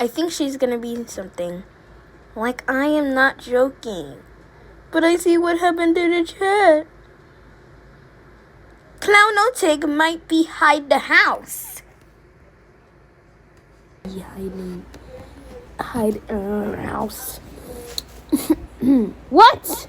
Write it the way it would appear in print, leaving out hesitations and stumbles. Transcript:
I think she's gonna be something. Like, I am not joking. But I see what happened to the chat. Clownotic might be hide the house. Hide in our house. What?